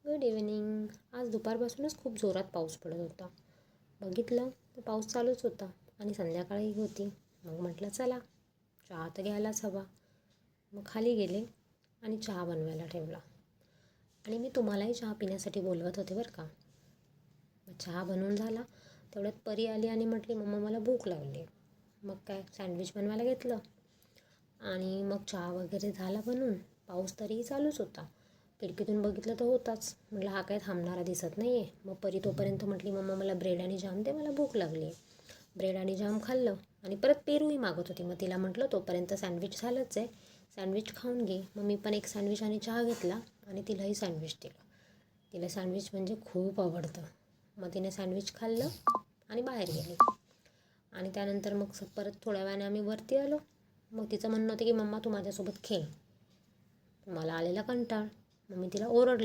Good evening. आज दुपारपासूनच खूप जोरात पाऊस पडत होता. बघितलं तर पाऊस चालूच होता आणि संध्याकाळही होती. मग म्हटलं चला चहा तर घ्यायलाच हवा. मग खाली गेले आणि चहा बनवायला ठेवला. आणि मी तुम्हालाही चहा पिण्यासाठी बोलवत होते बरं का. मग चहा बनवून झाला तेवढ्यात परी आली आणि म्हटली मम्मा मला भूक लागली. मग काय सँडविच बनवायला घेतलं आणि मग चहा वगैरे झाला बनवून. पाऊस तरीही चालूच होता. खिडकीतून बघितलं तर होताच. म्हटलं हा काय थांबणारा दिसत नाही आहे. मग परी तोपर्यंत म्हटली मम्मा मला ब्रेड आणि जाम दे, मला भूक लागली आहे. ब्रेड आणि जाम खाल्लं आणि परत पेरूही मागत होती. मग तिला म्हटलं तोपर्यंत सँडविच झालंच आहे, सँडविच खाऊन घे. मग मी पण एक सँडविच आणि चहा घेतला आणि तिलाही सँडविच दिलं. तिला सँडविच म्हणजे खूप आवडतं. मग तिने सँडविच खाल्लं आणि बाहेर गेली. आणि त्यानंतर मग परत थोड्या वेळाने आम्ही वरती आलो. मग तिचं म्हणणं होतं की मम्मा तू माझ्यासोबत खेळ. मला आलेला कंटाळ. मग मी तिला ओरडले